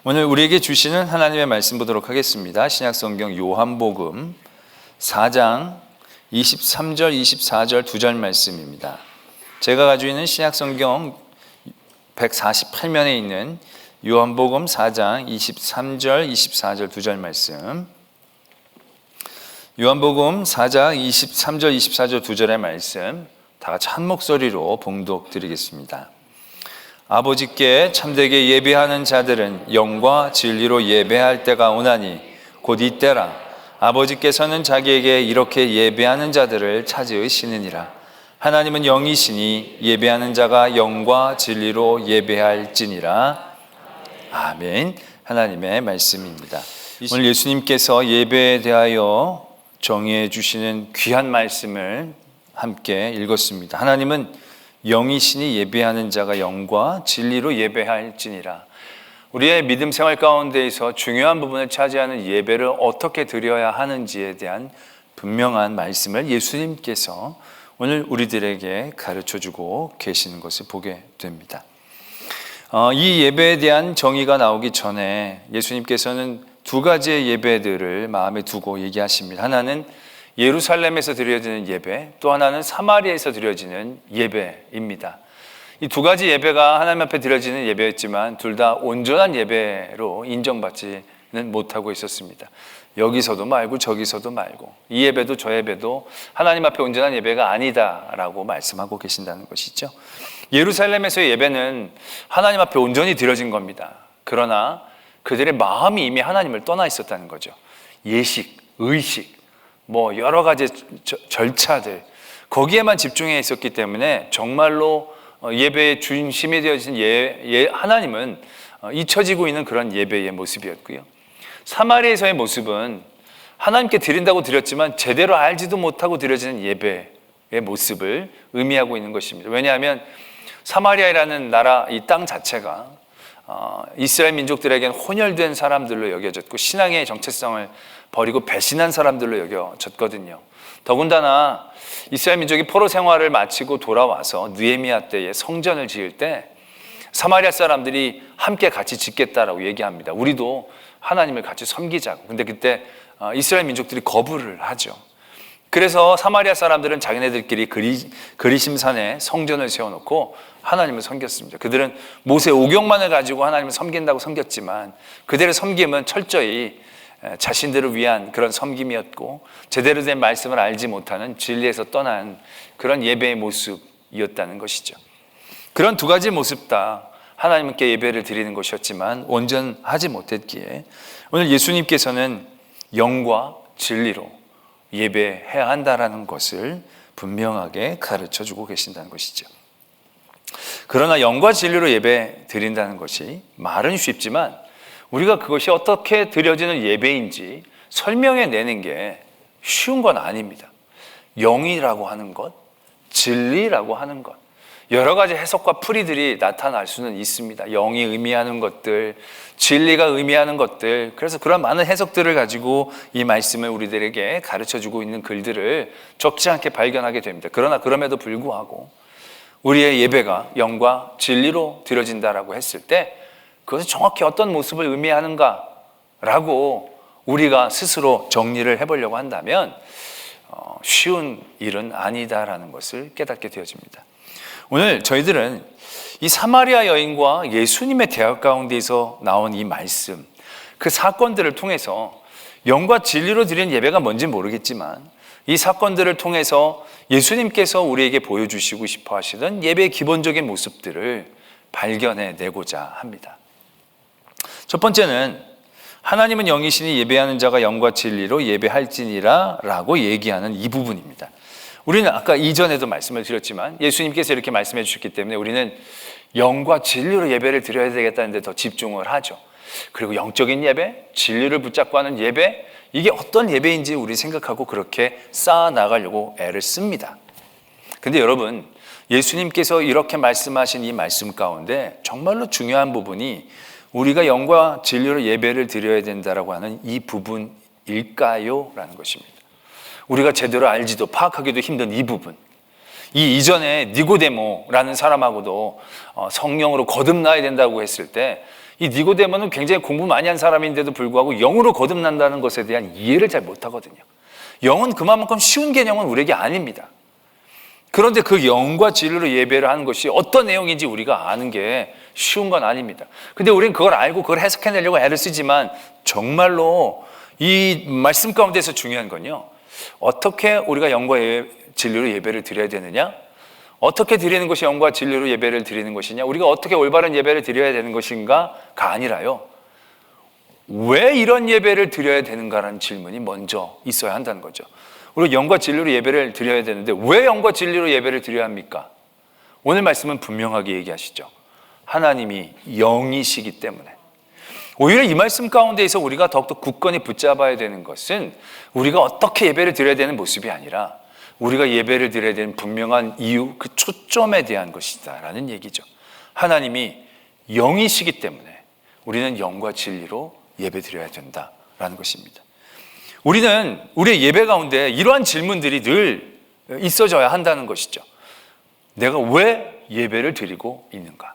오늘 우리에게 주시는 하나님의 말씀 보도록 하겠습니다. 신약성경 요한복음 4장 23절, 24절 두 절 말씀입니다. 제가 가지고 있는 신약성경 148면에 있는 요한복음 4장 23절, 24절 두 절 말씀. 요한복음 4장 23절, 24절 두 절의 말씀 다 같이 한 목소리로 봉독 드리겠습니다. 아버지께 참되게 예배하는 자들은 영과 진리로 예배할 때가 오나니 곧 이때라. 아버지께서는 자기에게 이렇게 예배하는 자들을 찾으시느니라. 하나님은 영이시니 예배하는 자가 영과 진리로 예배할지니라. 아멘. 하나님의 말씀입니다. 오늘 예수님께서 예배에 대하여 정의해 주시는 귀한 말씀을 함께 읽었습니다. 하나님은 영이시니 예배하는 자가 영과 진리로 예배할지니라. 우리의 믿음 생활 가운데에서 중요한 부분을 차지하는 예배를 어떻게 드려야 하는지에 대한 분명한 말씀을 예수님께서 오늘 우리들에게 가르쳐주고 계시는 것을 보게 됩니다. 이 예배에 대한 정의가 나오기 전에 예수님께서는 두 가지의 예배들을 마음에 두고 얘기하십니다. 하나는 예루살렘에서 드려지는 예배, 또 하나는 사마리아에서 드려지는 예배입니다. 이 두 가지 예배가 하나님 앞에 드려지는 예배였지만 둘 다 온전한 예배로 인정받지는 못하고 있었습니다. 여기서도 말고 저기서도 말고 이 예배도 저 예배도 하나님 앞에 온전한 예배가 아니다라고 말씀하고 계신다는 것이죠. 예루살렘에서의 예배는 하나님 앞에 온전히 드려진 겁니다. 그러나 그들의 마음이 이미 하나님을 떠나 있었다는 거죠. 예식, 의식, 여러 가지 절차들 거기에만 집중해 있었기 때문에 정말로 예배의 중심이 되어진 하나님은 잊혀지고 있는 그런 예배의 모습이었고요. 사마리아에서의 모습은 하나님께 드린다고 드렸지만 제대로 알지도 못하고 드려지는 예배의 모습을 의미하고 있는 것입니다. 왜냐하면 사마리아라는 나라, 이 땅 자체가 이스라엘 민족들에게는 혼혈된 사람들로 여겨졌고 신앙의 정체성을 버리고 배신한 사람들로 여겨졌거든요. 더군다나 이스라엘 민족이 포로 생활을 마치고 돌아와서 느헤미야 때에 성전을 지을 때 사마리아 사람들이 함께 같이 짓겠다라고 얘기합니다. 우리도 하나님을 같이 섬기자고. 근데 그때 이스라엘 민족들이 거부를 하죠. 그래서 사마리아 사람들은 자기네들끼리 그리심산에 성전을 세워놓고 하나님을 섬겼습니다. 그들은 모세 오경만을 가지고 하나님을 섬긴다고 섬겼지만 그들의 섬김은 철저히 자신들을 위한 그런 섬김이었고 제대로 된 말씀을 알지 못하는 진리에서 떠난 그런 예배의 모습이었다는 것이죠. 그런 두 가지 모습 다 하나님께 예배를 드리는 것이었지만 온전하지 못했기에 오늘 예수님께서는 영과 진리로 예배해야 한다라는 것을 분명하게 가르쳐주고 계신다는 것이죠. 그러나 영과 진리로 예배 드린다는 것이 말은 쉽지만 우리가 그것이 어떻게 드려지는 예배인지 설명해 내는 게 쉬운 건 아닙니다. 영이라고 하는 것, 진리라고 하는 것, 여러 가지 해석과 풀이들이 나타날 수는 있습니다. 영이 의미하는 것들, 진리가 의미하는 것들, 그래서 그런 많은 해석들을 가지고 이 말씀을 우리들에게 가르쳐주고 있는 글들을 적지 않게 발견하게 됩니다. 그러나 그럼에도 불구하고 우리의 예배가 영과 진리로 드려진다라고 했을 때 그것이 정확히 어떤 모습을 의미하는가라고 우리가 스스로 정리를 해보려고 한다면 쉬운 일은 아니다라는 것을 깨닫게 되어집니다. 오늘 저희들은 이 사마리아 여인과 예수님의 대화 가운데에서 나온 이 말씀, 그 사건들을 통해서 영과 진리로 드리는 예배가 뭔지 모르겠지만 이 사건들을 통해서 예수님께서 우리에게 보여주시고 싶어 하시던 예배의 기본적인 모습들을 발견해내고자 합니다. 첫 번째는 하나님은 영이시니 예배하는 자가 영과 진리로 예배할지니라 라고 얘기하는 이 부분입니다. 우리는 아까 이전에도 말씀을 드렸지만 예수님께서 이렇게 말씀해 주셨기 때문에 우리는 영과 진리로 예배를 드려야 되겠다는 데 더 집중을 하죠. 그리고 영적인 예배, 진리를 붙잡고 하는 예배, 이게 어떤 예배인지 우리 생각하고 그렇게 쌓아 나가려고 애를 씁니다. 근데 여러분, 예수님께서 이렇게 말씀하신 이 말씀 가운데 정말로 중요한 부분이 우리가 영과 진리로 예배를 드려야 된다라고 하는 이 부분일까요? 라는 것입니다. 우리가 제대로 알지도 파악하기도 힘든 이 부분, 이 이전에 니고데모라는 사람하고도 성령으로 거듭나야 된다고 했을 때 이 니고데모는 굉장히 공부 많이 한 사람인데도 불구하고 영으로 거듭난다는 것에 대한 이해를 잘 못하거든요. 영은 그만큼 쉬운 개념은 우리에게 아닙니다. 그런데 그 영과 진리로 예배를 하는 것이 어떤 내용인지 우리가 아는 게 쉬운 건 아닙니다. 근데 우리는 그걸 알고 그걸 해석해내려고 애를 쓰지만 정말로 이 말씀 가운데서 중요한 건요, 어떻게 우리가 영과 진리로 예배를 드려야 되느냐, 어떻게 드리는 것이 영과 진리로 예배를 드리는 것이냐, 우리가 어떻게 올바른 예배를 드려야 되는 것인가가 아니라요, 왜 이런 예배를 드려야 되는가라는 질문이 먼저 있어야 한다는 거죠. 우리가 영과 진리로 예배를 드려야 되는데 왜 영과 진리로 예배를 드려야 합니까? 오늘 말씀은 분명하게 얘기하시죠. 하나님이 영이시기 때문에. 오히려 이 말씀 가운데에서 우리가 더욱더 굳건히 붙잡아야 되는 것은 우리가 어떻게 예배를 드려야 되는 모습이 아니라 우리가 예배를 드려야 되는 분명한 이유, 그 초점에 대한 것이다라는 얘기죠. 하나님이 영이시기 때문에 우리는 영과 진리로 예배 드려야 된다라는 것입니다. 우리는 우리의 예배 가운데 이러한 질문들이 늘 있어져야 한다는 것이죠. 내가 왜 예배를 드리고 있는가?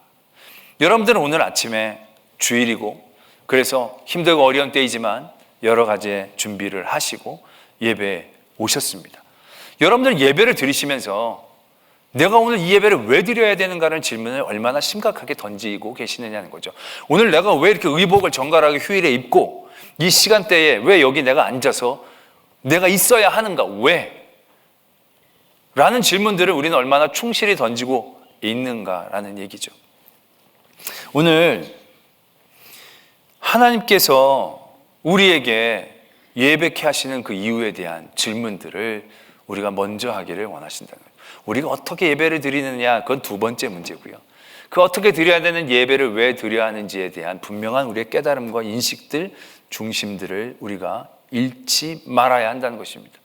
여러분들은 오늘 아침에 주일이고 그래서 힘들고 어려운 때이지만 여러 가지의 준비를 하시고 예배에 오셨습니다. 여러분들 예배를 드리시면서 내가 오늘 이 예배를 왜 드려야 되는가라는 질문을 얼마나 심각하게 던지고 계시느냐는 거죠. 오늘 내가 왜 이렇게 의복을 정갈하게 휴일에 입고 이 시간대에 왜 여기 내가 앉아서 내가 있어야 하는가, 왜? 라는 질문들을 우리는 얼마나 충실히 던지고 있는가라는 얘기죠. 오늘 하나님께서 우리에게 예배케 하시는 그 이유에 대한 질문들을 우리가 먼저 하기를 원하신다는 거예요. 우리가 어떻게 예배를 드리느냐, 그건 두 번째 문제고요. 그 어떻게 드려야 되는 예배를 왜 드려야 하는지에 대한 분명한 우리의 깨달음과 인식들, 중심들을 우리가 잃지 말아야 한다는 것입니다.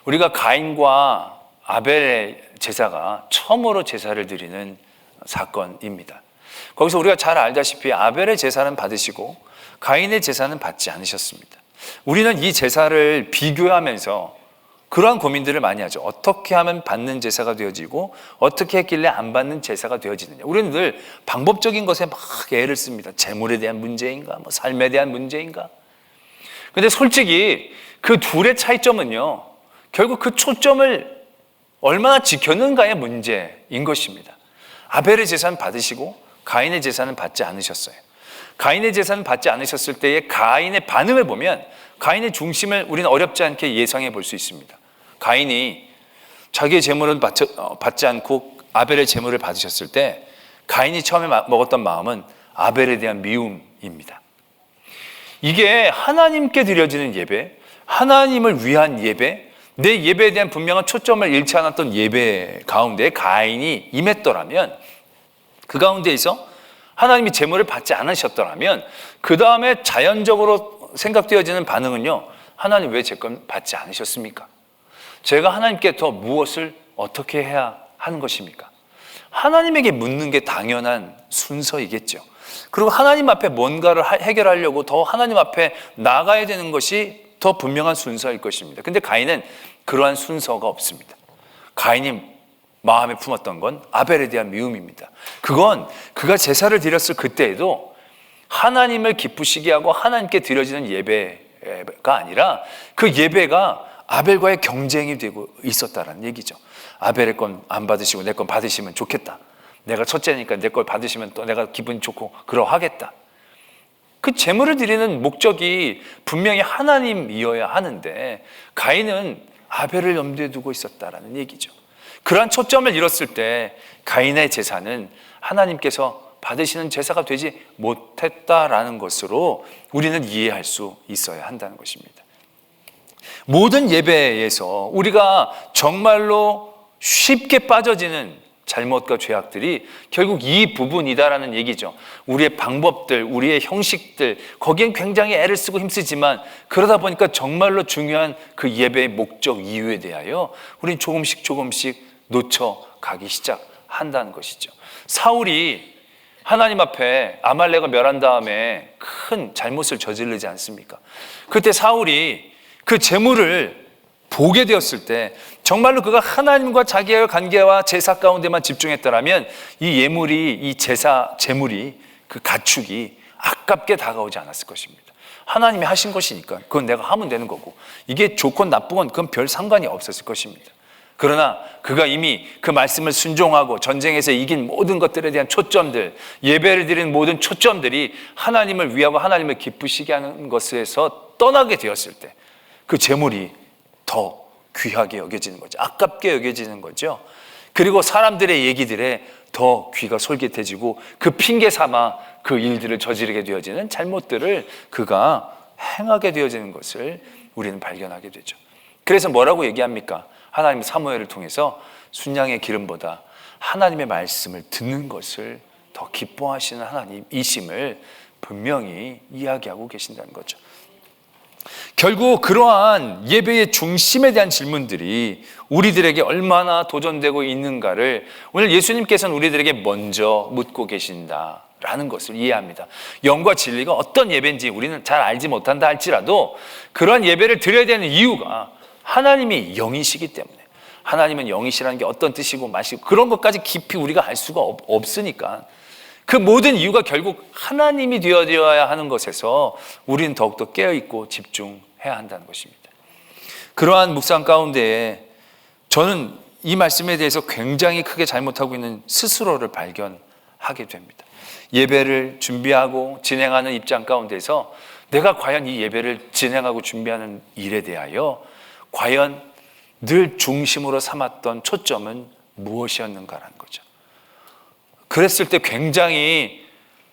우리가 가인과 아벨의 제사가 처음으로 제사를 드리는 사건입니다. 거기서 우리가 잘 알다시피 아벨의 제사는 받으시고 가인의 제사는 받지 않으셨습니다. 우리는 이 제사를 비교하면서 그러한 고민들을 많이 하죠. 어떻게 하면 받는 제사가 되어지고 어떻게 했길래 안 받는 제사가 되어지느냐. 우리는 늘 방법적인 것에 막 애를 씁니다. 재물에 대한 문제인가, 뭐 삶에 대한 문제인가. 근데 솔직히 그 둘의 차이점은요, 결국 그 초점을 얼마나 지켰는가의 문제인 것입니다. 아벨의 제사는 받으시고 가인의 제사는 받지 않으셨어요. 가인의 제사는 받지 않으셨을 때의 가인의 반응을 보면 가인의 중심을 우리는 어렵지 않게 예상해 볼 수 있습니다. 가인이 자기의 제물을 받지 않고 아벨의 제물을 받으셨을 때 가인이 처음에 먹었던 마음은 아벨에 대한 미움입니다. 이게 하나님께 드려지는 예배, 하나님을 위한 예배, 내 예배에 대한 분명한 초점을 잃지 않았던 예배 가운데 가인이 임했더라면, 그 가운데에서 하나님이 제물을 받지 않으셨더라면 그 다음에 자연적으로 생각되어지는 반응은요, 하나님 왜 제 건 받지 않으셨습니까? 제가 하나님께 더 무엇을 어떻게 해야 하는 것입니까? 하나님에게 묻는 게 당연한 순서이겠죠. 그리고 하나님 앞에 뭔가를 해결하려고 더 하나님 앞에 나가야 되는 것이 더 분명한 순서일 것입니다. 근데 가인은 그러한 순서가 없습니다. 가인이 마음에 품었던 건 아벨에 대한 미움입니다. 그건 그가 제사를 드렸을 그때에도 하나님을 기쁘시게 하고 하나님께 드려지는 예배가 아니라 그 예배가 아벨과의 경쟁이 되고 있었다라는 얘기죠. 아벨의 건 안 받으시고 내 건 받으시면 좋겠다. 내가 첫째니까 내 걸 받으시면 또 내가 기분 좋고 그러하겠다. 그 제물을 드리는 목적이 분명히 하나님이어야 하는데 가인은 아벨을 염두에 두고 있었다라는 얘기죠. 그러한 초점을 잃었을 때 가인의 제사는 하나님께서 받으시는 제사가 되지 못했다라는 것으로 우리는 이해할 수 있어야 한다는 것입니다. 모든 예배에서 우리가 정말로 쉽게 빠져지는 잘못과 죄악들이 결국 이 부분이다라는 얘기죠. 우리의 방법들, 우리의 형식들, 거기엔 굉장히 애를 쓰고 힘쓰지만 그러다 보니까 정말로 중요한 그 예배의 목적 이유에 대하여 우리는 조금씩 놓쳐가기 시작한다는 것이죠. 사울이 하나님 앞에 아말렉을 멸한 다음에 큰 잘못을 저지르지 않습니까? 그때 사울이 그 제물을 보게 되었을 때 정말로 그가 하나님과 자기의 관계와 제사 가운데만 집중했더라면 이 예물이, 이 제물이, 그 가축이 아깝게 다가오지 않았을 것입니다. 하나님이 하신 것이니까 그건 내가 하면 되는 거고, 이게 좋건 나쁘건 그건 별 상관이 없었을 것입니다. 그러나 그가 이미 그 말씀을 순종하고 전쟁에서 이긴 모든 것들에 대한 초점들, 예배를 드리는 모든 초점들이 하나님을 위하고 하나님을 기쁘시게 하는 것에서 떠나게 되었을 때 그 재물이 더 귀하게 여겨지는 거죠. 아깝게 여겨지는 거죠. 그리고 사람들의 얘기들에 더 귀가 솔깃해지고 그 핑계 삼아 그 일들을 저지르게 되어지는 잘못들을 그가 행하게 되어지는 것을 우리는 발견하게 되죠. 그래서 뭐라고 얘기합니까? 하나님 사무엘을 통해서 순양의 기름보다 하나님의 말씀을 듣는 것을 더 기뻐하시는 하나님이심을 분명히 이야기하고 계신다는 거죠. 결국 그러한 예배의 중심에 대한 질문들이 우리들에게 얼마나 도전되고 있는가를 오늘 예수님께서는 우리들에게 먼저 묻고 계신다라는 것을 이해합니다. 영과 진리가 어떤 예배인지 우리는 잘 알지 못한다 할지라도 그러한 예배를 드려야 되는 이유가 하나님이 영이시기 때문에, 하나님은 영이시라는 게 어떤 뜻이고 맛이고 그런 것까지 깊이 우리가 알 수가 없으니까 그 모든 이유가 결국 하나님이 되어야 하는 것에서 우리는 더욱더 깨어있고 집중해야 한다는 것입니다. 그러한 묵상 가운데에 저는 이 말씀에 대해서 굉장히 크게 잘못하고 있는 스스로를 발견하게 됩니다. 예배를 준비하고 진행하는 입장 가운데서 내가 과연 이 예배를 진행하고 준비하는 일에 대하여 과연 늘 중심으로 삼았던 초점은 무엇이었는가라는 거죠. 그랬을 때 굉장히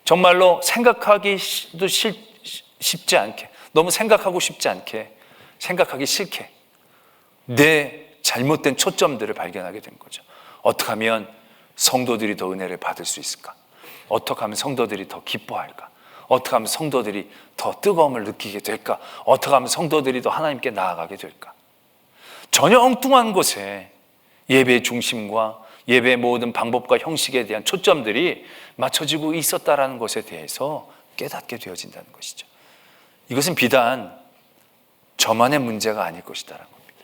정말로 생각하기도 쉽지 않게, 너무 생각하고 싶지 않게, 생각하기 싫게 내 잘못된 초점들을 발견하게 된 거죠. 어떻게 하면 성도들이 더 은혜를 받을 수 있을까? 어떻게 하면 성도들이 더 기뻐할까? 어떻게 하면 성도들이 더 뜨거움을 느끼게 될까? 어떻게 하면 성도들이 더 하나님께 나아가게 될까? 전혀 엉뚱한 곳에 예배의 중심과 예배의 모든 방법과 형식에 대한 초점들이 맞춰지고 있었다라는 것에 대해서 깨닫게 되어진다는 것이죠. 이것은 비단 저만의 문제가 아닐 것이다라는 겁니다.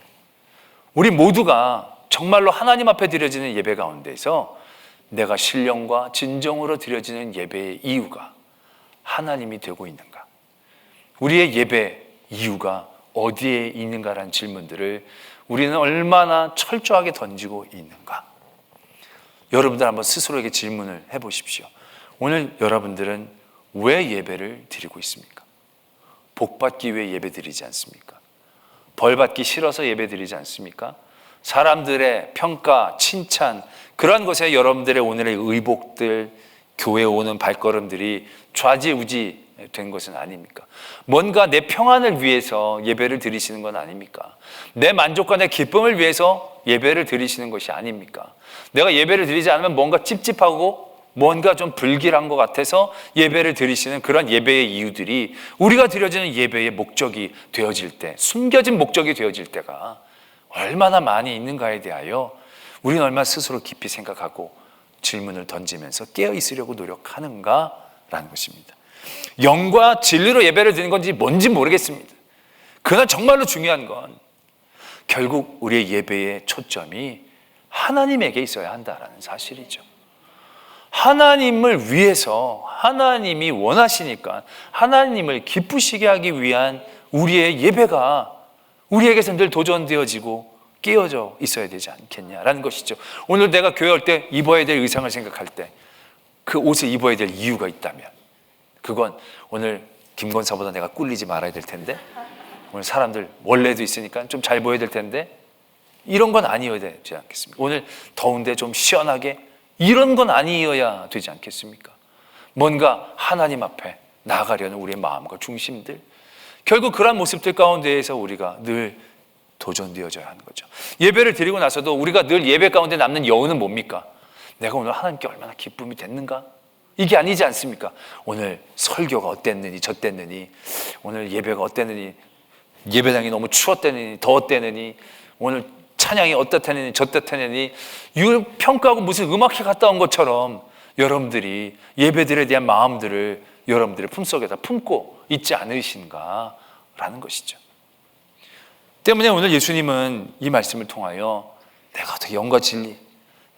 우리 모두가 정말로 하나님 앞에 드려지는 예배 가운데서 내가 신령과 진정으로 드려지는 예배의 이유가 하나님이 되고 있는가? 우리의 예배 이유가 어디에 있는가라는 질문들을 우리는 얼마나 철저하게 던지고 있는가? 여러분들 한번 스스로에게 질문을 해보십시오. 오늘 여러분들은 왜 예배를 드리고 있습니까? 복받기 위해 예배 드리지 않습니까? 벌받기 싫어서 예배 드리지 않습니까? 사람들의 평가, 칭찬, 그런 것에 여러분들의 오늘의 의복들, 교회에 오는 발걸음들이 좌지우지 된 것은 아닙니까? 뭔가 내 평안을 위해서 예배를 드리시는 건 아닙니까? 내 만족과 내 기쁨을 위해서 예배를 드리시는 것이 아닙니까? 내가 예배를 드리지 않으면 뭔가 찝찝하고 뭔가 좀 불길한 것 같아서 예배를 드리시는 그런 예배의 이유들이 우리가 드려지는 예배의 목적이 되어질 때, 숨겨진 목적이 되어질 때가 얼마나 많이 있는가에 대하여 우리는 얼마나 스스로 깊이 생각하고 질문을 던지면서 깨어 있으려고 노력하는가라는 것입니다. 영과 진리로 예배를 드리는 건지 뭔지 모르겠습니다. 그러나 정말로 중요한 건 결국 우리의 예배의 초점이 하나님에게 있어야 한다는 사실이죠. 하나님을 위해서, 하나님이 원하시니까 하나님을 기쁘시게 하기 위한 우리의 예배가 우리에게서 늘 도전되어지고 끼어져 있어야 되지 않겠냐라는 것이죠. 오늘 내가 교회 올 때 입어야 될 의상을 생각할 때 그 옷을 입어야 될 이유가 있다면 그건 오늘 김권사보다 내가 꿀리지 말아야 될 텐데, 오늘 사람들 원래도 있으니까 좀 잘 보여야 될 텐데, 이런 건 아니어야 되지 않겠습니까? 오늘 더운데 좀 시원하게, 이런 건 아니어야 되지 않겠습니까? 뭔가 하나님 앞에 나아가려는 우리의 마음과 중심들, 결국 그러한 모습들 가운데에서 우리가 늘 도전되어져야 하는 거죠. 예배를 드리고 나서도 우리가 늘 예배 가운데 남는 여운은 뭡니까? 내가 오늘 하나님께 얼마나 기쁨이 됐는가? 이게 아니지 않습니까? 오늘 설교가 어땠느니 저땠느니, 오늘 예배가 어땠느니, 예배당이 너무 추웠다느니 더웠다느니, 오늘 찬양이 어떻다느니 저떻다느니, 평가하고 무슨 음악회 갔다 온 것처럼 여러분들이 예배들에 대한 마음들을 여러분들의 품속에다 품고 있지 않으신가라는 것이죠. 때문에 오늘 예수님은 이 말씀을 통하여 내가 어떻게 영과 진리,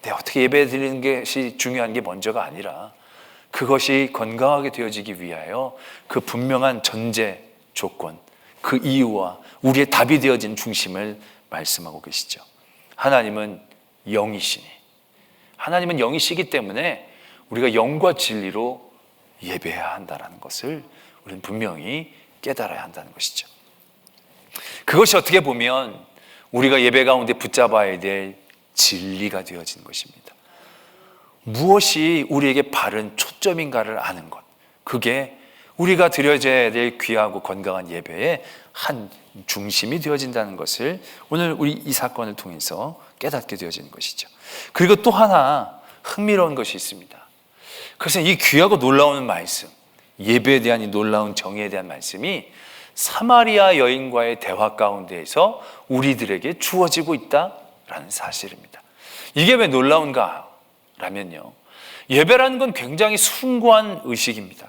내가 어떻게 예배 드리는 것이 중요한 게 먼저가 아니라 그것이 건강하게 되어지기 위하여 그 분명한 전제 조건, 그 이유와 우리의 답이 되어진 중심을 말씀하고 계시죠. 하나님은 영이시니, 하나님은 영이시기 때문에 우리가 영과 진리로 예배해야 한다는 것을 우리는 분명히 깨달아야 한다는 것이죠. 그것이 어떻게 보면 우리가 예배 가운데 붙잡아야 될 진리가 되어진 것입니다. 무엇이 우리에게 바른 초점인가를 아는 것, 그게 우리가 드려져야 될 귀하고 건강한 예배의 한 중심이 되어진다는 것을 오늘 우리 이 사건을 통해서 깨닫게 되어지는 것이죠. 그리고 또 하나 흥미로운 것이 있습니다. 그래서 이 귀하고 놀라운 말씀, 예배에 대한 이 놀라운 정의에 대한 말씀이 사마리아 여인과의 대화 가운데에서 우리들에게 주어지고 있다라는 사실입니다. 이게 왜 놀라운가 라면요, 예배라는 건 굉장히 숭고한 의식입니다.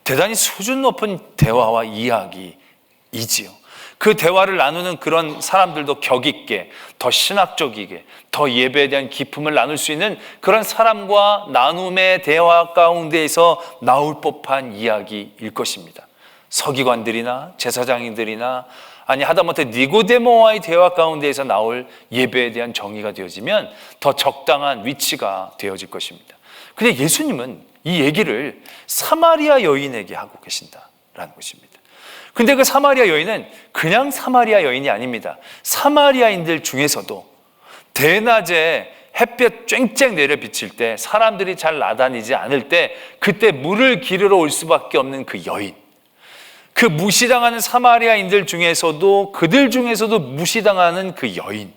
대단히 수준 높은 대화와 이야기이지요. 그 대화를 나누는 그런 사람들도 격 있게, 더 신학적이게, 더 예배에 대한 기품을 나눌 수 있는 그런 사람과 나눔의 대화 가운데에서 나올 법한 이야기일 것입니다. 서기관들이나 제사장님들이나 아니 하다못해 니고데모와의 대화 가운데에서 나올 예배에 대한 정의가 되어지면 더 적당한 위치가 되어질 것입니다. 근데 예수님은 이 얘기를 사마리아 여인에게 하고 계신다라는 것입니다. 근데 그 사마리아 여인은 그냥 사마리아 여인이 아닙니다. 사마리아인들 중에서도 대낮에 햇볕 쨍쨍 내려 비칠 때, 사람들이 잘 나다니지 않을 때, 그때 물을 기르러 올 수밖에 없는 그 여인, 그 무시당하는 사마리아인들 중에서도, 그들 중에서도 무시당하는 그 여인,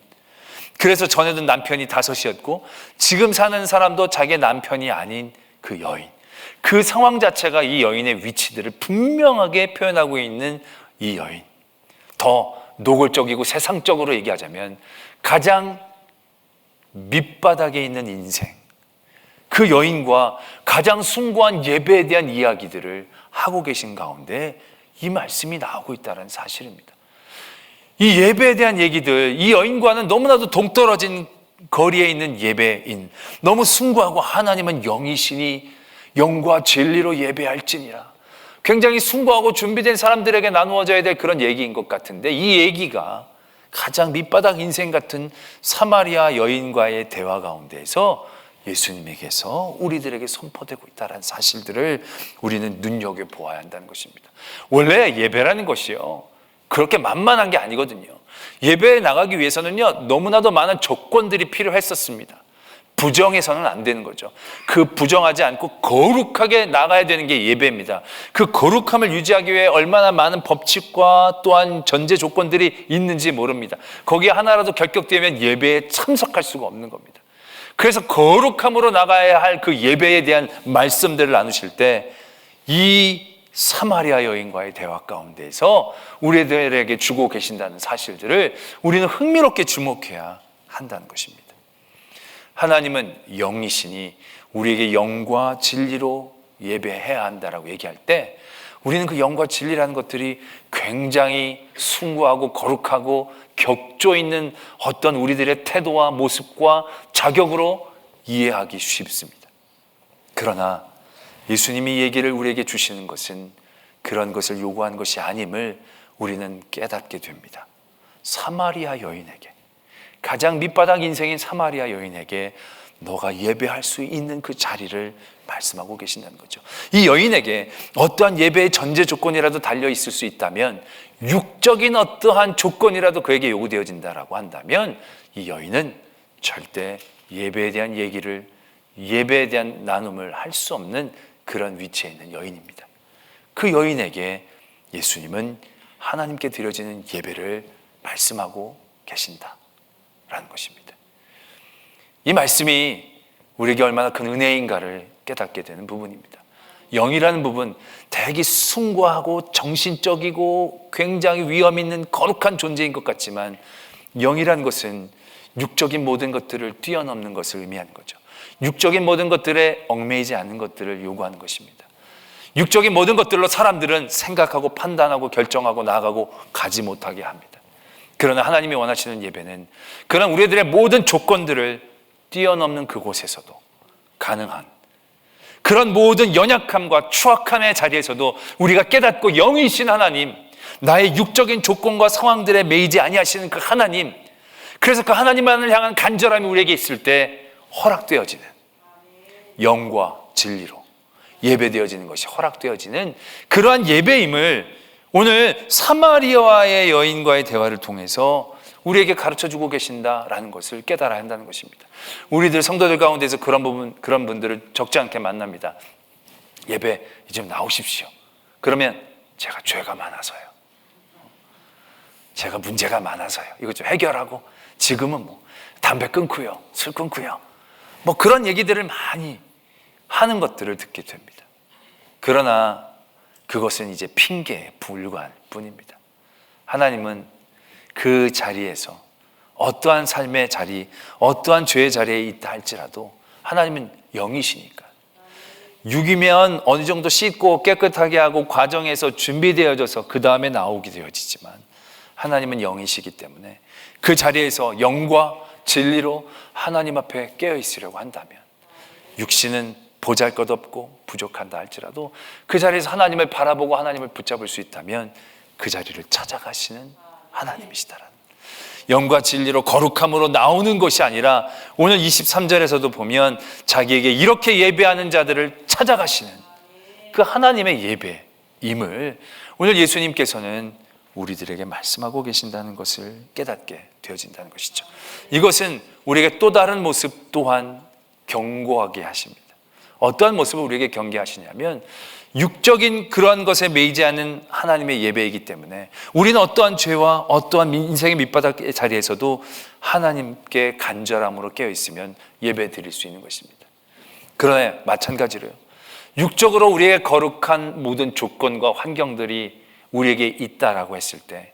그래서 전에도 남편이 5이었고 지금 사는 사람도 자기 남편이 아닌 그 여인, 그 상황 자체가 이 여인의 위치들을 분명하게 표현하고 있는 이 여인, 더 노골적이고 세상적으로 얘기하자면 가장 밑바닥에 있는 인생, 그 여인과 가장 숭고한 예배에 대한 이야기들을 하고 계신 가운데 이 말씀이 나오고 있다는 사실입니다. 이 예배에 대한 얘기들, 이 여인과는 너무나도 동떨어진 거리에 있는 예배인, 너무 숭고하고 하나님은 영이시니 영과 진리로 예배할지니라, 굉장히 숭고하고 준비된 사람들에게 나누어져야 될 그런 얘기인 것 같은데, 이 얘기가 가장 밑바닥 인생 같은 사마리아 여인과의 대화 가운데에서 예수님에게서 우리들에게 선포되고 있다는 사실들을 우리는 눈여겨보아야 한다는 것입니다. 원래 예배라는 것이요, 그렇게 만만한 게 아니거든요. 예배에 나가기 위해서는요, 너무나도 많은 조건들이 필요했었습니다. 부정해서는 안 되는 거죠. 그 부정하지 않고 거룩하게 나가야 되는 게 예배입니다. 그 거룩함을 유지하기 위해 얼마나 많은 법칙과 또한 전제 조건들이 있는지 모릅니다. 거기에 하나라도 결격되면 예배에 참석할 수가 없는 겁니다. 그래서 거룩함으로 나가야 할 그 예배에 대한 말씀들을 나누실 때 이 사마리아 여인과의 대화 가운데에서 우리들에게 주고 계신다는 사실들을 우리는 흥미롭게 주목해야 한다는 것입니다. 하나님은 영이시니 우리에게 영과 진리로 예배해야 한다라고 얘기할 때, 우리는 그 영과 진리라는 것들이 굉장히 숭고하고 거룩하고 격조 있는 어떤 우리들의 태도와 모습과 자격으로 이해하기 쉽습니다. 그러나 예수님이 얘기를 우리에게 주시는 것은 그런 것을 요구하는 것이 아님을 우리는 깨닫게 됩니다. 사마리아 여인에게, 가장 밑바닥 인생인 사마리아 여인에게 너가 예배할 수 있는 그 자리를 말씀하고 계신다는 거죠. 이 여인에게 어떠한 예배의 전제 조건이라도 달려 있을 수 있다면, 육적인 어떠한 조건이라도 그에게 요구되어진다라고 한다면, 이 여인은 절대 예배에 대한 얘기를, 예배에 대한 나눔을 할 수 없는 그런 위치에 있는 여인입니다. 그 여인에게 예수님은 하나님께 드려지는 예배를 말씀하고 계신다라는 것입니다. 이 말씀이 우리에게 얼마나 큰 은혜인가를 깨닫게 되는 부분입니다. 영이라는 부분, 되게 숭고하고 정신적이고 굉장히 위험 있는 거룩한 존재인 것 같지만, 영이라는 것은 육적인 모든 것들을 뛰어넘는 것을 의미하는 거죠. 육적인 모든 것들에 얽매이지 않는 것들을 요구하는 것입니다. 육적인 모든 것들로 사람들은 생각하고 판단하고 결정하고 나아가고 가지 못하게 합니다. 그러나 하나님이 원하시는 예배는 그런 우리들의 모든 조건들을 뛰어넘는 그곳에서도 가능한, 그런 모든 연약함과 추악함의 자리에서도 우리가 깨닫고 영이신 하나님, 나의 육적인 조건과 상황들에 매이지 아니하시는 그 하나님, 그래서 그 하나님만을 향한 간절함이 우리에게 있을 때 허락되어지는, 영과 진리로 예배되어지는 것이 허락되어지는 그러한 예배임을 오늘 사마리아의 여인과의 대화를 통해서 우리에게 가르쳐주고 계신다라는 것을 깨달아야 한다는 것입니다. 우리들 성도들 가운데서 그런 분들을 적지 않게 만납니다. 예배 좀 나오십시오. 그러면 제가 죄가 많아서요, 제가 문제가 많아서요, 이것 좀 해결하고, 지금은 뭐 담배 끊고요, 술 끊고요, 뭐 그런 얘기들을 많이 하는 것들을 듣게 됩니다. 그러나 그것은 이제 핑계에 불과할 뿐입니다. 하나님은 그 자리에서 어떠한 삶의 자리, 어떠한 죄의 자리에 있다 할지라도 하나님은 영이시니까, 육이면 어느 정도 씻고 깨끗하게 하고 과정에서 준비되어져서 그 다음에 나오게 되어지지만, 하나님은 영이시기 때문에 그 자리에서 영과 진리로 하나님 앞에 깨어 있으려고 한다면, 육신은 보잘것없고 부족한다 할지라도 그 자리에서 하나님을 바라보고 하나님을 붙잡을 수 있다면 그 자리를 찾아가시는 하나님이시다라는, 영과 진리로 거룩함으로 나오는 것이 아니라 오늘 23절에서도 보면 자기에게 이렇게 예배하는 자들을 찾아가시는 그 하나님의 예배임을 오늘 예수님께서는 우리들에게 말씀하고 계신다는 것을 깨닫게 되어진다는 것이죠. 이것은 우리에게 또 다른 모습 또한 경고하게 하십니다. 어떠한 모습을 우리에게 경계하시냐면, 육적인 그러한 것에 매이지 않는 하나님의 예배이기 때문에 우리는 어떠한 죄와 어떠한 인생의 밑바닥의 자리에서도 하나님께 간절함으로 깨어있으면 예배 드릴 수 있는 것입니다. 그러나 마찬가지로요, 육적으로 우리의 거룩한 모든 조건과 환경들이 우리에게 있다라고 했을 때,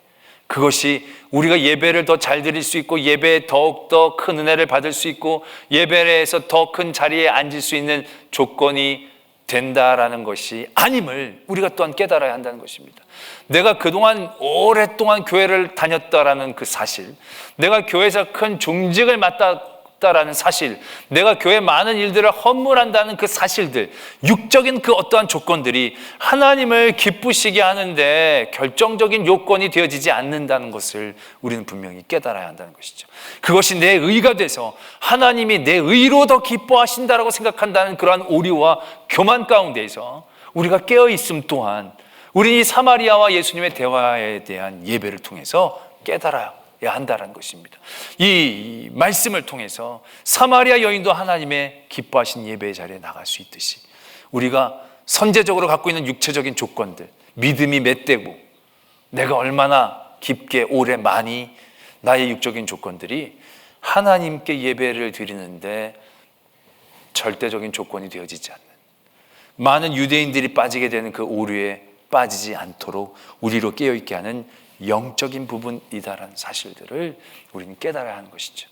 그것이 우리가 예배를 더 잘 드릴 수 있고 예배에 더욱더 큰 은혜를 받을 수 있고 예배에서 더 큰 자리에 앉을 수 있는 조건이 된다라는 것이 아님을 우리가 또한 깨달아야 한다는 것입니다. 내가 그동안 오랫동안 교회를 다녔다라는 그 사실, 내가 교회에서 큰 종직을 맡았다라는 사실, 내가 교회 많은 일들을 헌물한다는 그 사실들, 육적인 그 어떠한 조건들이 하나님을 기쁘시게 하는데 결정적인 요건이 되어지지 않는다는 것을 우리는 분명히 깨달아야 한다는 것이죠. 그것이 내 의가 돼서 하나님이 내 의로 더 기뻐하신다라고 생각한다는 그러한 오류와 교만 가운데에서 우리가 깨어있음 또한 우리 이 사마리아와 예수님의 대화에 대한 예배를 통해서 깨달아야 한다는 것입니다. 이 말씀을 통해서 사마리아 여인도 하나님의 기뻐하신 예배의 자리에 나갈 수 있듯이, 우리가 선제적으로 갖고 있는 육체적인 조건들, 믿음이 맷되고 내가 얼마나 깊게 오래 많이 나의 육적인 조건들이 하나님께 예배를 드리는데 절대적인 조건이 되어지지 않는, 많은 유대인들이 빠지게 되는 그 오류에 빠지지 않도록 우리로 깨어있게 하는 영적인 부분이다라는 사실들을 우리는 깨달아야 하는 것이죠.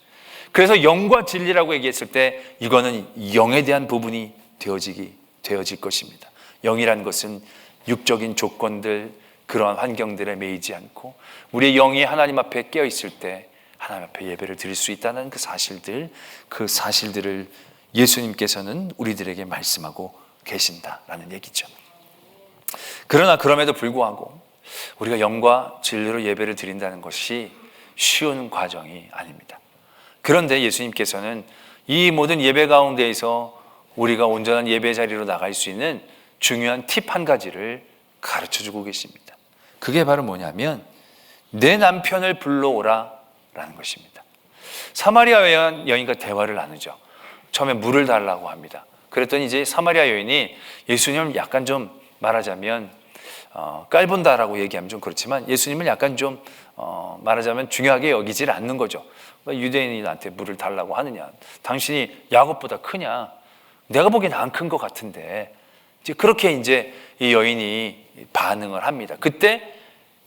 그래서 영과 진리라고 얘기했을 때 이거는 영에 대한 부분이 되어질 것입니다. 영이라는 것은 육적인 조건들, 그러한 환경들에 매이지 않고 우리의 영이 하나님 앞에 깨어있을 때 하나님 앞에 예배를 드릴 수 있다는 그 사실들을 예수님께서는 우리들에게 말씀하고 계신다라는 얘기죠. 그러나 그럼에도 불구하고 우리가 영과 진리로 예배를 드린다는 것이 쉬운 과정이 아닙니다. 그런데 예수님께서는 이 모든 예배 가운데에서 우리가 온전한 예배 자리로 나갈 수 있는 중요한 팁 한 가지를 가르쳐주고 계십니다. 그게 바로 뭐냐면 내 남편을 불러오라 라는 것입니다. 사마리아 여인과 대화를 나누죠. 처음에 물을 달라고 합니다. 그랬더니 이제 사마리아 여인이 예수님을 약간 좀 말하자면 깔본다라고 얘기하면 좀 그렇지만 예수님을 약간 좀 말하자면 중요하게 여기질 않는 거죠. 유대인이 나한테 물을 달라고 하느냐, 당신이 야곱보다 크냐, 내가 보기엔 안 큰 것 같은데, 이제 그렇게 이제 이 여인이 반응을 합니다. 그때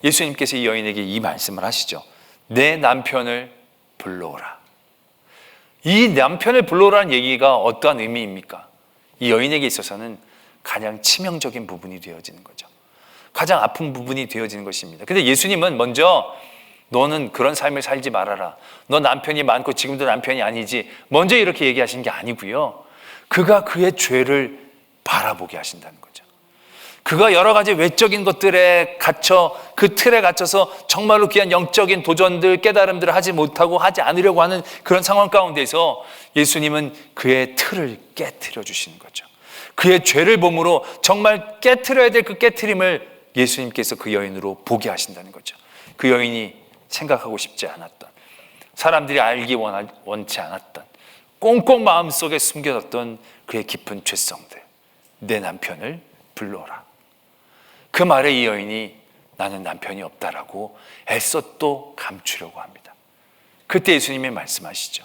예수님께서 이 여인에게 이 말씀을 하시죠. 내 남편을 불러오라. 이 남편을 불러오라는 얘기가 어떠한 의미입니까? 이 여인에게 있어서는 가장 치명적인 부분이 되어지는 거죠. 가장 아픈 부분이 되어지는 것입니다. 근데 예수님은 먼저 너는 그런 삶을 살지 말아라, 너 남편이 많고 지금도 남편이 아니지, 먼저 이렇게 얘기하신 게 아니고요, 그가 그의 죄를 바라보게 하신다는 거죠. 그가 여러 가지 외적인 것들에 갇혀 그 틀에 갇혀서 정말로 귀한 영적인 도전들, 깨달음들을 하지 못하고 하지 않으려고 하는 그런 상황 가운데서 예수님은 그의 틀을 깨트려 주시는 거죠. 그의 죄를 범으로 정말 깨트려야 될 그 깨트림을 예수님께서 그 여인으로 보게 하신다는 거죠. 그 여인이 생각하고 싶지 않았던, 사람들이 알기 원치 않았던, 꽁꽁 마음속에 숨겨뒀던 그의 깊은 죄성들, 내 남편을 불러라. 그 말에 이 여인이 나는 남편이 없다라고 애써 또 감추려고 합니다. 그때 예수님이 말씀하시죠.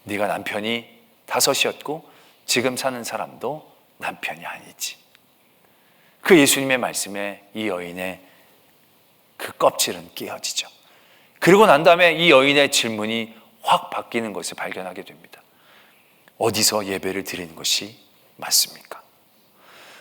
네가 남편이 5이었고 지금 사는 사람도 남편이 아니지. 그 예수님의 말씀에 이 여인의 그 껍질은 깨어지죠. 그리고 난 다음에 이 여인의 질문이 확 바뀌는 것을 발견하게 됩니다. 어디서 예배를 드리는 것이 맞습니까?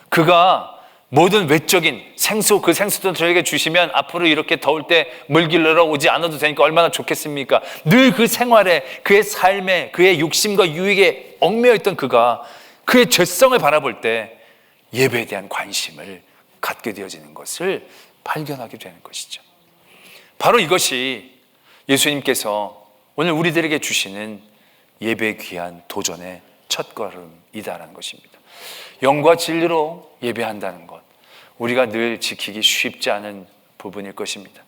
그가 모든 외적인 생수, 그 생수도 저에게 주시면 앞으로 이렇게 더울 때 물 길러러 오지 않아도 되니까 얼마나 좋겠습니까? 늘 그 생활에, 그의 삶에, 그의 욕심과 유익에 얽매여 있던 그가 그의 죄성을 바라볼 때 예배에 대한 관심을 갖게 되어지는 것을 발견하게 되는 것이죠. 바로 이것이 예수님께서 오늘 우리들에게 주시는 예배에 귀한 도전의 첫걸음이다라는 것입니다. 영과 진리로 예배한다는 것, 우리가 늘 지키기 쉽지 않은 부분일 것입니다.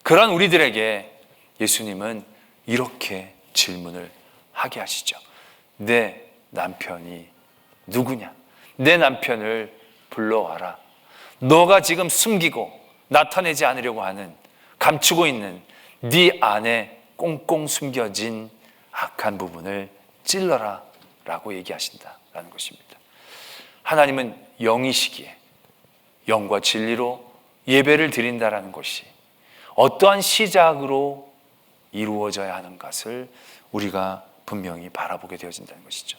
그러한 우리들에게 예수님은 이렇게 질문을 하게 하시죠. 내 남편이 누구냐? 내 남편을 불러와라. 너가 지금 숨기고 나타내지 않으려고 하는, 감추고 있는 네 안에 꽁꽁 숨겨진 악한 부분을 찔러라 라고 얘기하신다라는 것입니다. 하나님은 영이시기에 영과 진리로 예배를 드린다라는 것이 어떠한 시작으로 이루어져야 하는 것을 우리가 분명히 바라보게 되어진다는 것이죠.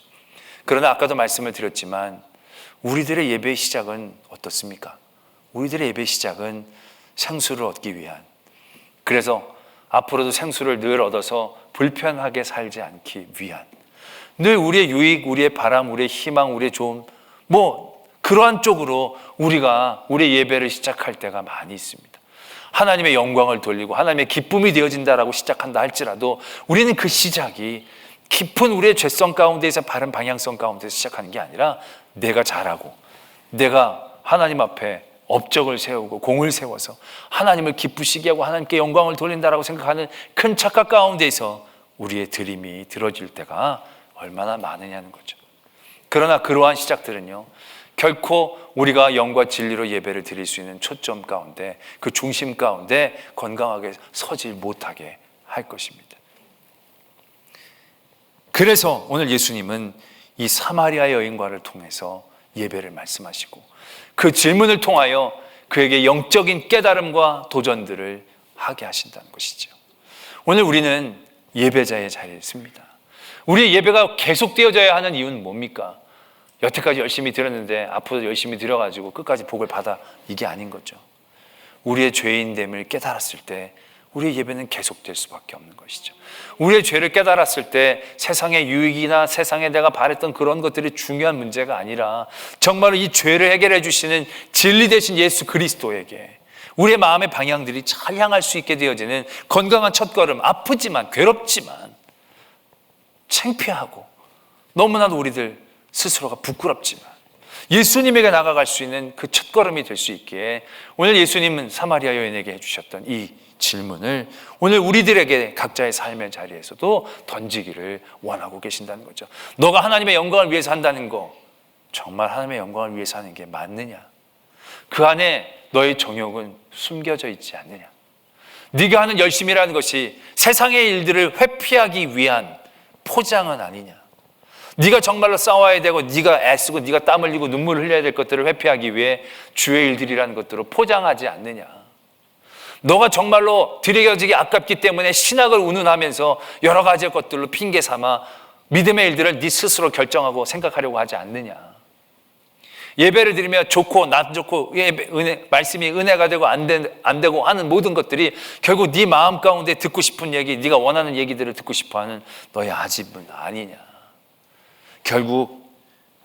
그러나 아까도 말씀을 드렸지만 우리들의 예배의 시작은 어떻습니까? 우리들의 예배의 시작은 생수를 얻기 위한, 그래서 앞으로도 생수를 늘 얻어서 불편하게 살지 않기 위한, 늘 우리의 유익, 우리의 바람, 우리의 희망, 우리의 좋음, 그러한 쪽으로 우리가 우리의 예배를 시작할 때가 많이 있습니다. 하나님의 영광을 돌리고 하나님의 기쁨이 되어진다라고 시작한다 할지라도 우리는 그 시작이 깊은 우리의 죄성 가운데에서 바른 방향성 가운데서 시작하는 게 아니라 내가 잘하고 내가 하나님 앞에 업적을 세우고 공을 세워서 하나님을 기쁘시게 하고 하나님께 영광을 돌린다라고 생각하는 큰 착각 가운데에서 우리의 드림이 들어질 때가 얼마나 많으냐는 거죠. 그러나 그러한 시작들은요, 결코 우리가 영과 진리로 예배를 드릴 수 있는 초점 가운데, 그 중심 가운데 건강하게 서지 못하게 할 것입니다. 그래서 오늘 예수님은 이 사마리아 여인과를 통해서 예배를 말씀하시고 그 질문을 통하여 그에게 영적인 깨달음과 도전들을 하게 하신다는 것이죠. 오늘 우리는 예배자의 자리에 씁니다. 우리의 예배가 계속되어져야 하는 이유는 뭡니까? 여태까지 열심히 드렸는데 앞으로 열심히 드려가지고 끝까지 복을 받아, 이게 아닌 거죠. 우리의 죄인됨을 깨달았을 때 우리의 예배는 계속될 수밖에 없는 것이죠. 우리의 죄를 깨달았을 때 세상의 유익이나 세상에 내가 바랬던 그런 것들이 중요한 문제가 아니라 정말로 이 죄를 해결해 주시는 진리 되신 예수 그리스도에게 우리의 마음의 방향들이 잘 향할 수 있게 되어지는 건강한 첫걸음, 아프지만 괴롭지만 창피하고 너무나도 우리들 스스로가 부끄럽지만 예수님에게 나아갈 수 있는 그 첫걸음이 될 수 있기에 오늘 예수님은 사마리아 여인에게 해주셨던 이 질문을 오늘 우리들에게 각자의 삶의 자리에서도 던지기를 원하고 계신다는 거죠. 너가 하나님의 영광을 위해서 한다는 거, 정말 하나님의 영광을 위해서 하는 게 맞느냐? 그 안에 너의 정욕은 숨겨져 있지 않느냐? 네가 하는 열심이라는 것이 세상의 일들을 회피하기 위한 포장은 아니냐? 네가 정말로 싸워야 되고 네가 애쓰고 네가 땀 흘리고 눈물을 흘려야 될 것들을 회피하기 위해 주의 일들이라는 것들로 포장하지 않느냐? 너가 정말로 드려지기 아깝기 때문에 신학을 운운하면서 여러 가지 것들로 핑계 삼아 믿음의 일들을 네 스스로 결정하고 생각하려고 하지 않느냐? 예배를 드리며 좋고 나 좋고 말씀이 은혜가 되고 안 되고 하는 모든 것들이 결국 네 마음 가운데 듣고 싶은 얘기, 네가 원하는 얘기들을 듣고 싶어하는 너의 아집은 아니냐? 결국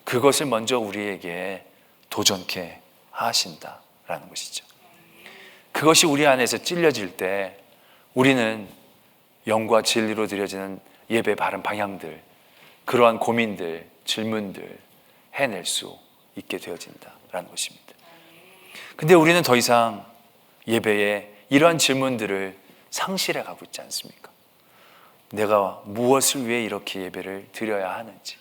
그것을 먼저 우리에게 도전케 하신다라는 것이죠. 그것이 우리 안에서 찔려질 때 우리는 영과 진리로 드려지는 예배 바른 방향들, 그러한 고민들, 질문들 해낼 수 있게 되어진다라는 것입니다. 근데 우리는 더 이상 예배에 이러한 질문들을 상실해 가고 있지 않습니까? 내가 무엇을 위해 이렇게 예배를 드려야 하는지,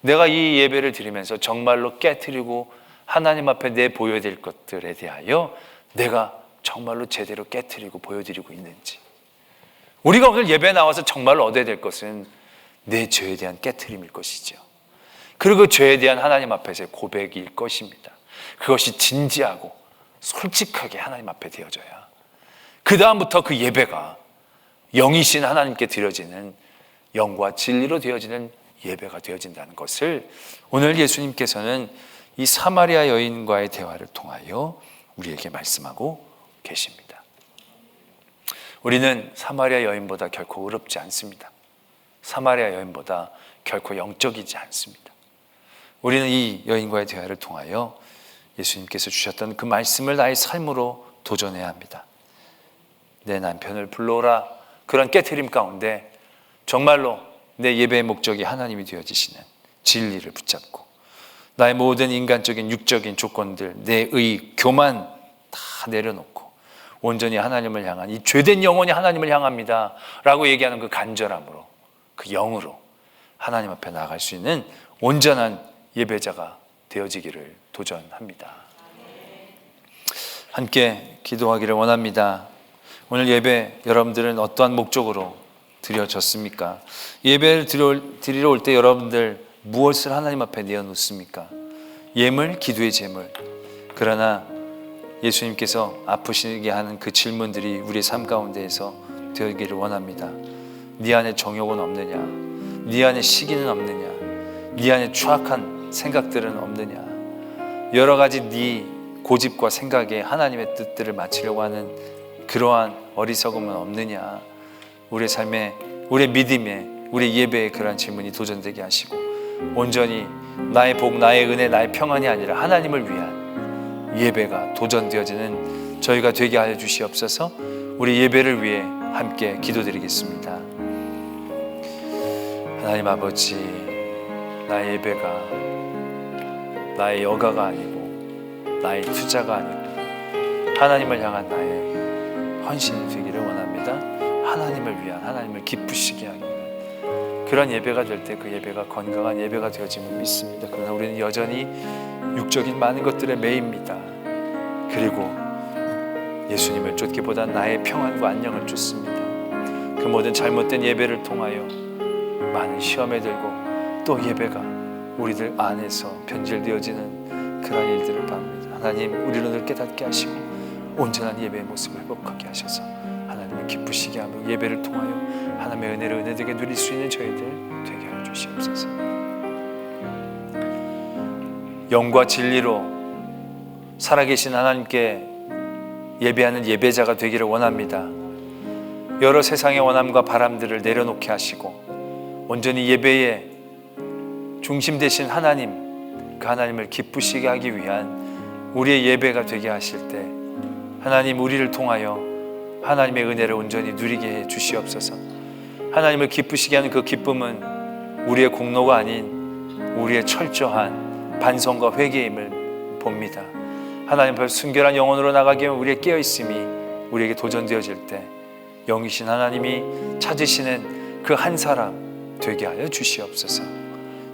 내가 이 예배를 드리면서 정말로 깨트리고 하나님 앞에 내보여야 될 것들에 대하여 내가 정말로 제대로 깨트리고 보여드리고 있는지, 우리가 오늘 예배에 나와서 정말로 얻어야 될 것은 내 죄에 대한 깨트림일 것이죠. 그리고 그 죄에 대한 하나님 앞에서의 고백일 것입니다. 그것이 진지하고 솔직하게 하나님 앞에 되어져야 그 다음부터 그 예배가 영이신 하나님께 드려지는 영과 진리로 되어지는 예배가 되어진다는 것을 오늘 예수님께서는 이 사마리아 여인과의 대화를 통하여 우리에게 말씀하고 계십니다. 우리는 사마리아 여인보다 결코 의롭지 않습니다. 사마리아 여인보다 결코 영적이지 않습니다. 우리는 이 여인과의 대화를 통하여 예수님께서 주셨던 그 말씀을 나의 삶으로 도전해야 합니다. 내 남편을 불러오라. 그런 깨트림 가운데 정말로 내 예배의 목적이 하나님이 되어지시는 진리를 붙잡고 나의 모든 인간적인 육적인 조건들, 내 의, 교만 다 내려놓고 온전히 하나님을 향한, 이 죄된 영혼이 하나님을 향합니다 라고 얘기하는 그 간절함으로, 그 영으로 하나님 앞에 나아갈 수 있는 온전한 예배자가 되어지기를 도전합니다. 함께 기도하기를 원합니다. 오늘 예배 여러분들은 어떠한 목적으로 드려졌습니까? 예배를 드리러 올 때 여러분들 무엇을 하나님 앞에 내어놓습니까? 예물, 기도의 제물. 그러나 예수님께서 아프시게 하는 그 질문들이 우리의 삶 가운데에서 되기를 원합니다. 네 안에 정욕은 없느냐? 네 안에 시기는 없느냐? 네 안에 추악한 생각들은 없느냐? 여러 가지 네 고집과 생각에 하나님의 뜻들을 맞추려고 하는 그러한 어리석음은 없느냐? 우리의 삶에, 우리의 믿음에, 우리의 예배에 그러한 질문이 도전되게 하시고 온전히 나의 복, 나의 은혜, 나의 평안이 아니라 하나님을 위한 예배가 도전되어지는 저희가 되게 하여 주시옵소서. 우리 예배를 위해 함께 기도드리겠습니다. 하나님 아버지, 나의 예배가 나의 여가가 아니고 나의 투자가 아니고 하나님을 향한 나의 헌신이 되기를 원합니다. 하나님을 위한, 하나님을 기쁘시게 하기 위한 그런 예배가 될 때 그 예배가 건강한 예배가 되어짐을 믿습니다. 그러나 우리는 여전히 육적인 많은 것들에 매입니다. 그리고 예수님을 쫓기보다 나의 평안과 안녕을 쫓습니다. 그 모든 잘못된 예배를 통하여 많은 시험에 들고 또 예배가 우리들 안에서 변질되어지는 그런 일들을 봅니다. 하나님, 우리를 늘 깨닫게 하시고 온전한 예배의 모습을 회복하게 하셔서 하나님을 기쁘시게 하며 예배를 통하여 하나님의 은혜를 은혜되게 누릴 수 있는 저희들 되게 하여 주시옵소서. 영과 진리로 살아계신 하나님께 예배하는 예배자가 되기를 원합니다. 여러 세상의 원함과 바람들을 내려놓게 하시고 온전히 예배의 중심 되신 하나님, 그 하나님을 기쁘시게 하기 위한 우리의 예배가 되게 하실 때 하나님, 우리를 통하여 하나님의 은혜를 온전히 누리게 해 주시옵소서. 하나님을 기쁘시게 하는 그 기쁨은 우리의 공로가 아닌 우리의 철저한 반성과 회개임을 봅니다. 하나님 앞에 순결한 영혼으로 나가기 위해 우리의 깨어있음이 우리에게 도전되어질 때 영이신 하나님이 찾으시는 그 한 사람 되게 하여 주시옵소서.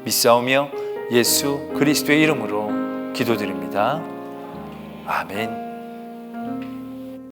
믿사오며 예수 그리스도의 이름으로 기도드립니다. 아멘.